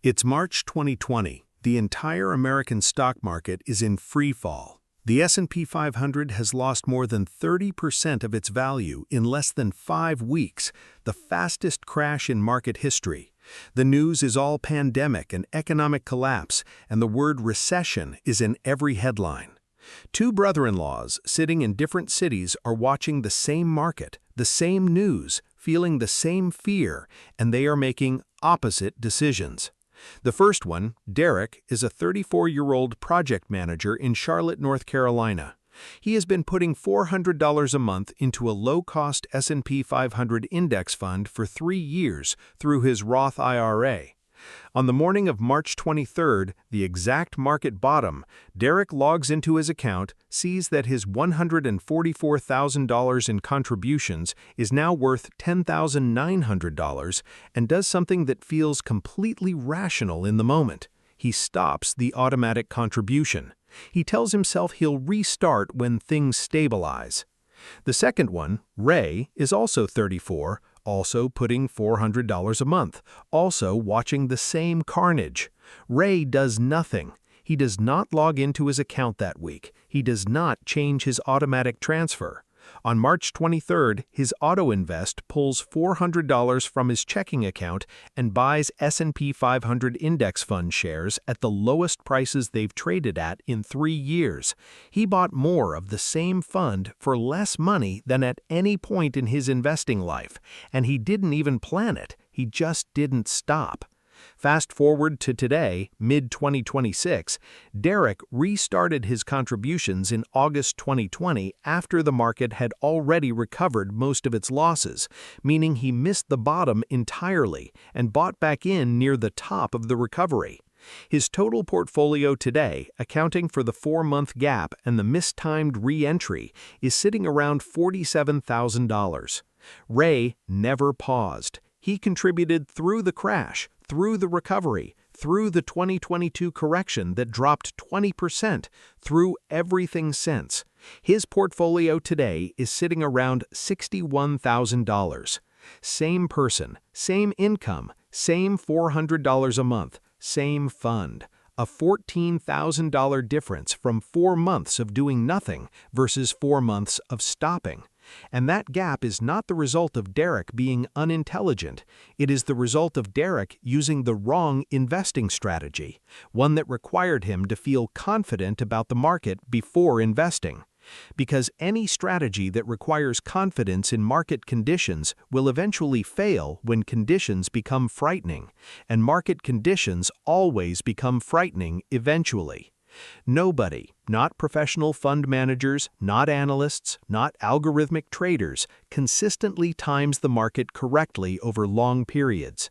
It's March 2020. The entire American stock market is in free fall. The S&P 500 has lost more than 30% of its value in less than 5 weeks, the fastest crash in market history. The news is all pandemic and economic collapse, and the word recession is in every headline. Two brother-in-laws sitting in different cities are watching the same market, the same news, feeling the same fear, and they are making opposite decisions. The first one, Derek, is a 34-year-old project manager in Charlotte, North Carolina. He has been putting $400 a month into a low-cost S&P 500 index fund for 3 years through his Roth IRA. On the morning of March 23rd, the exact market bottom, Derek logs into his account, sees that his $144,000 in contributions is now worth $10,900, and does something that feels completely rational in the moment. He stops the automatic contribution. He tells himself he'll restart when things stabilize. The second one, Ray, is also 34, also putting $400 a month, also watching the same carnage. Ray does nothing. He does not log into his account that week. He does not change his automatic transfer. On March 23rd, his auto invest pulls $400 from his checking account and buys S&P 500 index fund shares at the lowest prices they've traded at in 3 years. He bought more of the same fund for less money than at any point in his investing life, and he didn't even plan it. He just didn't stop. Fast forward to today, mid-2026, Derek restarted his contributions in August 2020 after the market had already recovered most of its losses, meaning he missed the bottom entirely and bought back in near the top of the recovery. His total portfolio today, accounting for the 4-month gap and the mistimed re-entry, is sitting around $47,000. Ray never paused. He contributed through the crash, through the recovery, through the 2022 correction that dropped 20%, through everything since. His portfolio today is sitting around $61,000. Same person, same income, same $400 a month, same fund. A $14,000 difference from 4 months of doing nothing versus 4 months of stopping. And that gap is not the result of Derek being unintelligent. It is the result of Derek using the wrong investing strategy, one that required him to feel confident about the market before investing. Because any strategy that requires confidence in market conditions will eventually fail when conditions become frightening, and market conditions always become frightening eventually. Nobody, not professional fund managers, not analysts, not algorithmic traders, consistently times the market correctly over long periods.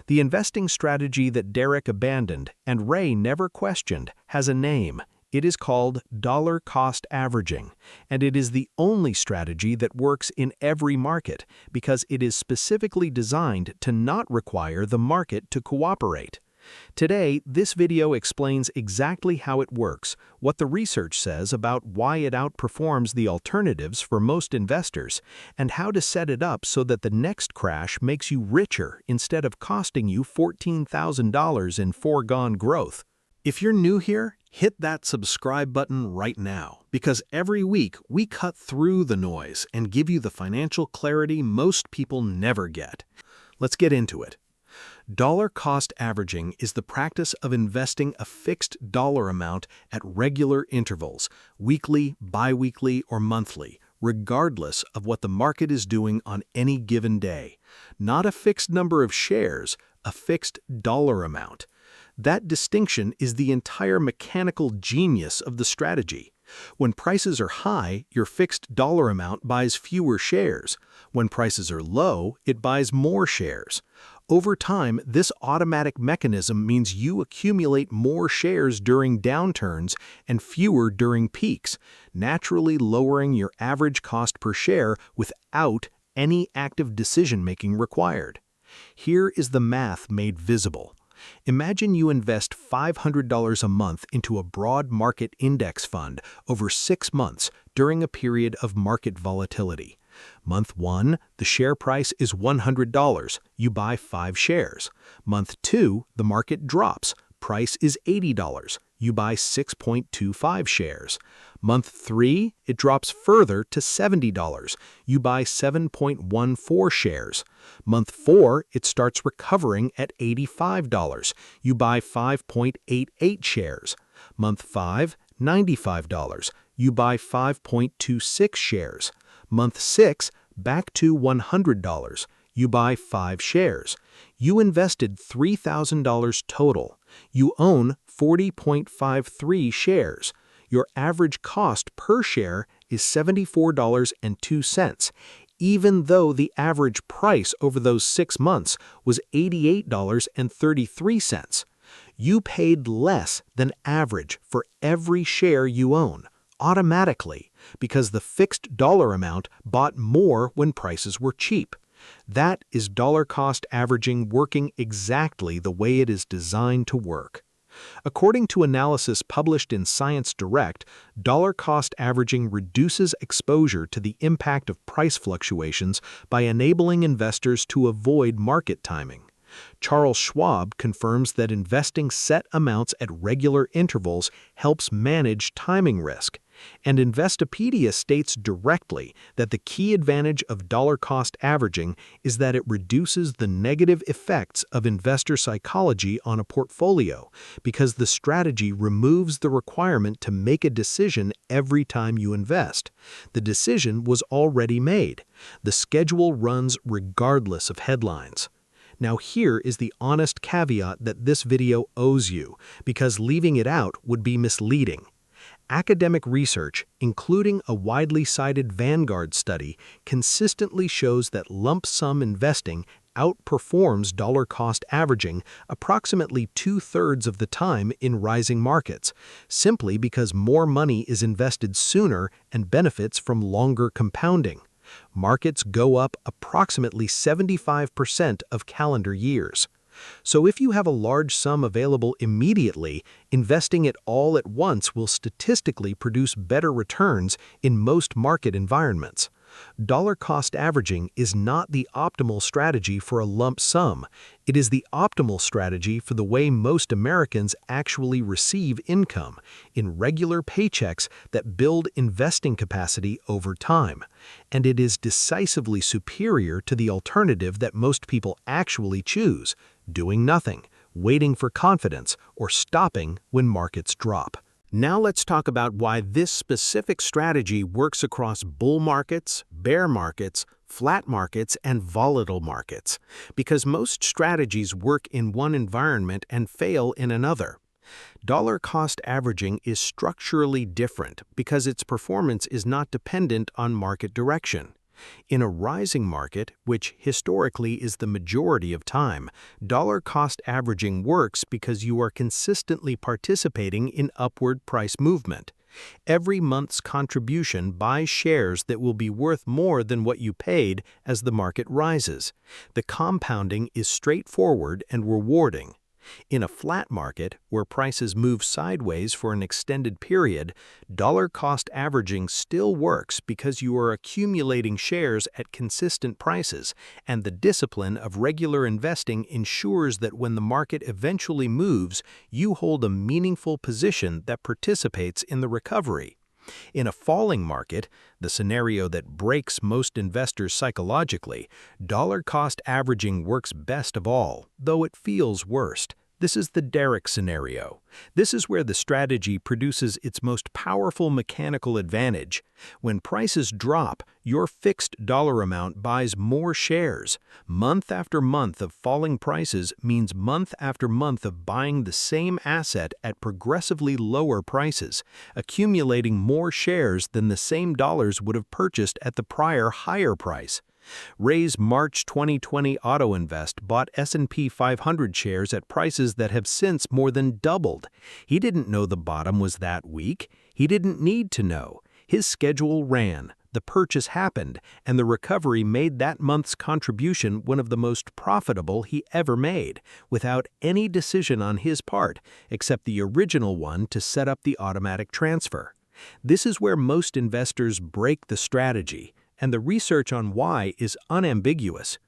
The investing strategy that Derek abandoned and Ray never questioned has a name. It is called dollar cost averaging, and it is the only strategy that works in every market because it is specifically designed to not require the market to cooperate. Today, this video explains exactly how it works, what the research says about why it outperforms the alternatives for most investors, and how to set it up so that the next crash makes you richer instead of costing you $14,000 in foregone growth. If you're new here, hit that subscribe button right now, because every week we cut through the noise and give you the financial clarity most people never get. Let's get into it. Dollar cost averaging is the practice of investing a fixed dollar amount at regular intervals, weekly, biweekly, or monthly, regardless of what the market is doing on any given day. Not a fixed number of shares, a fixed dollar amount. That distinction is the entire mechanical genius of the strategy. When prices are high, your fixed dollar amount buys fewer shares. When prices are low, it buys more shares. Over time, this automatic mechanism means you accumulate more shares during downturns and fewer during peaks, naturally lowering your average cost per share without any active decision-making required. Here is the math made visible. Imagine you invest $500 a month into a broad market index fund over 6 months during a period of market volatility. Month 1, the share price is $100. You buy 5 shares. Month 2, the market drops. Price is $80. You buy 6.25 shares. Month 3, it drops further to $70. You buy 7.14 shares. Month 4, it starts recovering at $85. You buy 5.88 shares. Month 5, $95. You buy 5.26 shares. Month 6, back to $100. You buy 5 shares. You invested $3,000 total. You own 40.53 shares. Your average cost per share is $74.02, even though the average price over those 6 months was $88.33. You paid less than average for every share you own, automatically, because the fixed dollar amount bought more when prices were cheap. That is dollar cost averaging working exactly the way it is designed to work. According to analysis published in Science Direct, dollar cost averaging reduces exposure to the impact of price fluctuations by enabling investors to avoid market timing. Charles Schwab confirms that investing set amounts at regular intervals helps manage timing risk. And Investopedia states directly that the key advantage of dollar cost averaging is that it reduces the negative effects of investor psychology on a portfolio, because the strategy removes the requirement to make a decision every time you invest. The decision was already made. The schedule runs regardless of headlines. Now here is the honest caveat that this video owes you, because leaving it out would be misleading. Academic research, including a widely cited Vanguard study, consistently shows that lump sum investing outperforms dollar cost averaging approximately 2/3 of the time in rising markets, simply because more money is invested sooner and benefits from longer compounding. Markets go up approximately 75% of calendar years. So if you have a large sum available immediately, investing it all at once will statistically produce better returns in most market environments. Dollar cost averaging is not the optimal strategy for a lump sum. It is the optimal strategy for the way most Americans actually receive income, in regular paychecks that build investing capacity over time. And it is decisively superior to the alternative that most people actually choose: doing nothing, waiting for confidence, or stopping when markets drop. Now let's talk about why this specific strategy works across bull markets, bear markets, flat markets, and volatile markets, because most strategies work in one environment and fail in another. Dollar cost averaging is structurally different because its performance is not dependent on market direction. In a rising market, which historically is the majority of time, dollar cost averaging works because you are consistently participating in upward price movement. Every month's contribution buys shares that will be worth more than what you paid as the market rises. The compounding is straightforward and rewarding. In a flat market, where prices move sideways for an extended period, dollar cost averaging still works because you are accumulating shares at consistent prices, and the discipline of regular investing ensures that when the market eventually moves, you hold a meaningful position that participates in the recovery. In a falling market, the scenario that breaks most investors psychologically, dollar cost averaging works best of all, though it feels worst. This is the Derrick scenario. This is where the strategy produces its most powerful mechanical advantage. When prices drop, your fixed dollar amount buys more shares. Month after month of falling prices means month after month of buying the same asset at progressively lower prices, accumulating more shares than the same dollars would have purchased at the prior higher price. Ray's March 2020 Auto Invest bought S&P 500 shares at prices that have since more than doubled. He didn't know the bottom was that weak. He didn't need to know. His schedule ran, the purchase happened, and the recovery made that month's contribution one of the most profitable he ever made, without any decision on his part, except the original one to set up the automatic transfer. This is where most investors break the strategy, and the research on why is unambiguous.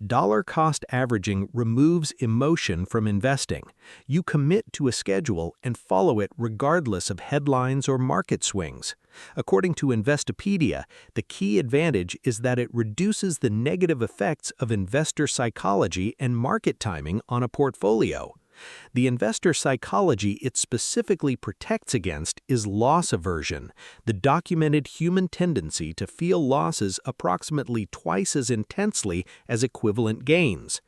Dollar cost averaging removes emotion from investing. You commit to a schedule and follow it regardless of headlines or market swings. According to Investopedia, the key advantage is that it reduces the negative effects of investor psychology and market timing on a portfolio. The investor psychology it specifically protects against is loss aversion, the documented human tendency to feel losses approximately twice as intensely as equivalent gains.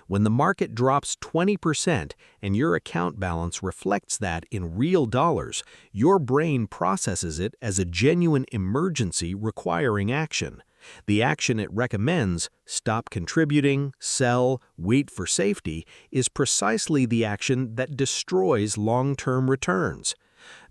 When the market drops 20% and your account balance reflects that in real dollars, your brain processes it as a genuine emergency requiring action. The action it recommends, stop contributing, sell, wait for safety, is precisely the action that destroys long-term returns.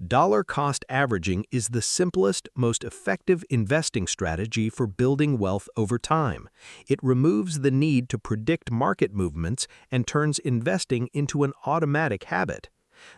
Dollar cost averaging is the simplest, most effective investing strategy for building wealth over time. It removes the need to predict market movements and turns investing into an automatic habit.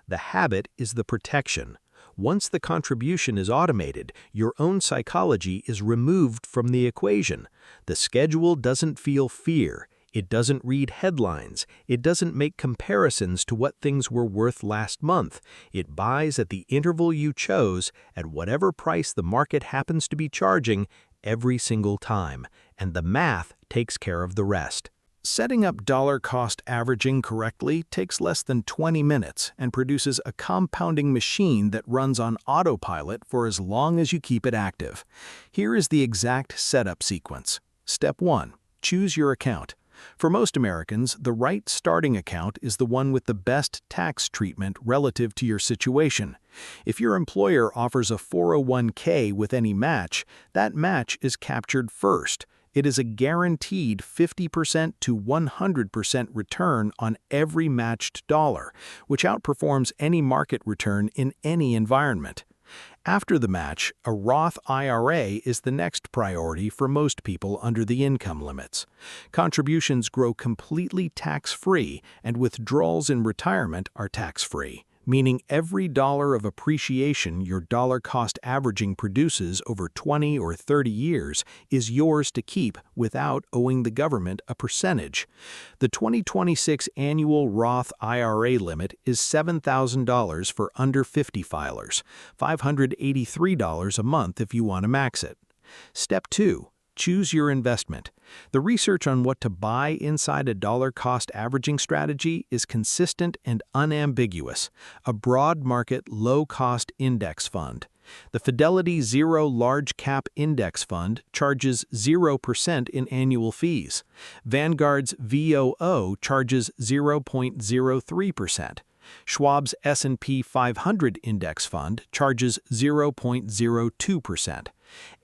The habit is the protection. Once the contribution is automated, your own psychology is removed from the equation. The schedule doesn't feel fear. It doesn't read headlines. It doesn't make comparisons to what things were worth last month. It buys at the interval you chose, at whatever price the market happens to be charging, every single time. And the math takes care of the rest. Setting up dollar cost averaging correctly takes less than 20 minutes and produces a compounding machine that runs on autopilot for as long as you keep it active. Here is the exact setup sequence. Step 1. Choose your account. For most Americans, the right starting account is the one with the best tax treatment relative to your situation. If your employer offers a 401k with any match, that match is captured first. It is a guaranteed 50% to 100% return on every matched dollar, which outperforms any market return in any environment. After the match, a Roth IRA is the next priority for most people under the income limits. Contributions grow completely tax-free, and withdrawals in retirement are tax-free, meaning every dollar of appreciation your dollar cost averaging produces over 20 or 30 years is yours to keep without owing the government a percentage. The 2026 annual Roth IRA limit is $7,000 for under 50 filers, $583 a month if you want to max it. Step 2. Choose your investment. The research on what to buy inside a dollar cost averaging strategy is consistent and unambiguous. A broad market, low-cost index fund. The Fidelity Zero Large Cap Index Fund charges 0% in annual fees. Vanguard's VOO charges 0.03%. Schwab's S&P 500 Index Fund charges 0.02%.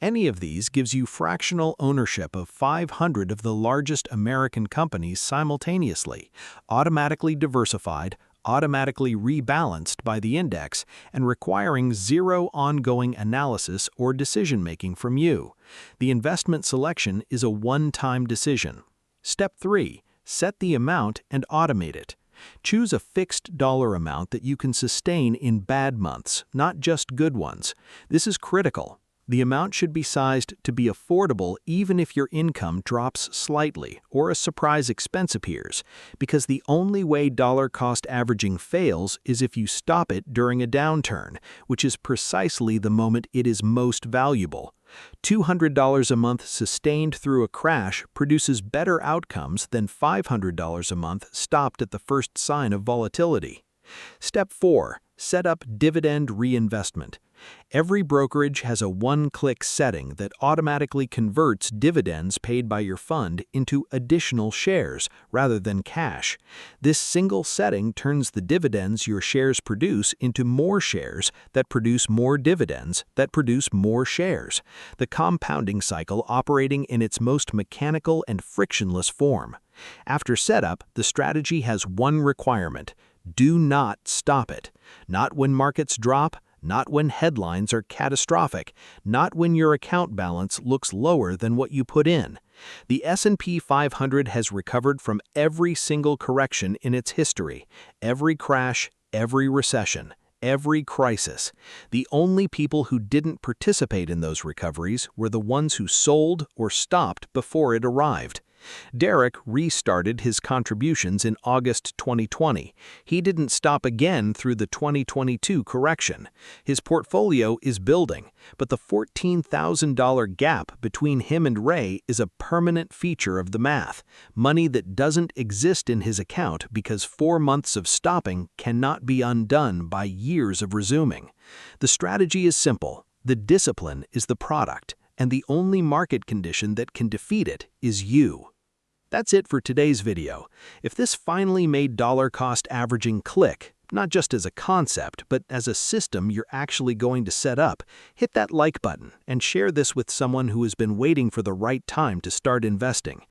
Any of these gives you fractional ownership of 500 of the largest American companies simultaneously, automatically diversified, automatically rebalanced by the index, and requiring zero ongoing analysis or decision-making from you. The investment selection is a one-time decision. Step 3. Set the amount and automate it. Choose a fixed dollar amount that you can sustain in bad months, not just good ones. This is critical. The amount should be sized to be affordable even if your income drops slightly or a surprise expense appears, because the only way dollar cost averaging fails is if you stop it during a downturn, which is precisely the moment it is most valuable. $200 a month sustained through a crash produces better outcomes than $500 a month stopped at the first sign of volatility. Step 4. Set up dividend reinvestment. Every brokerage has a one-click setting that automatically converts dividends paid by your fund into additional shares rather than cash. This single setting turns the dividends your shares produce into more shares that produce more dividends that produce more shares, the compounding cycle operating in its most mechanical and frictionless form. After setup, the strategy has one requirement: do not stop it. Not when markets drop, not when headlines are catastrophic, not when your account balance looks lower than what you put in. The S&P 500 has recovered from every single correction in its history, every crash, every recession, every crisis. The only people who didn't participate in those recoveries were the ones who sold or stopped before it arrived. Derek restarted his contributions in August 2020. He didn't stop again through the 2022 correction. His portfolio is building, but the $14,000 gap between him and Ray is a permanent feature of the math, money that doesn't exist in his account because 4 months of stopping cannot be undone by years of resuming. The strategy is simple. The discipline is the product, and the only market condition that can defeat it is you. That's it for today's video. If this finally made dollar-cost averaging click, not just as a concept, but as a system you're actually going to set up, hit that like button and share this with someone who has been waiting for the right time to start investing.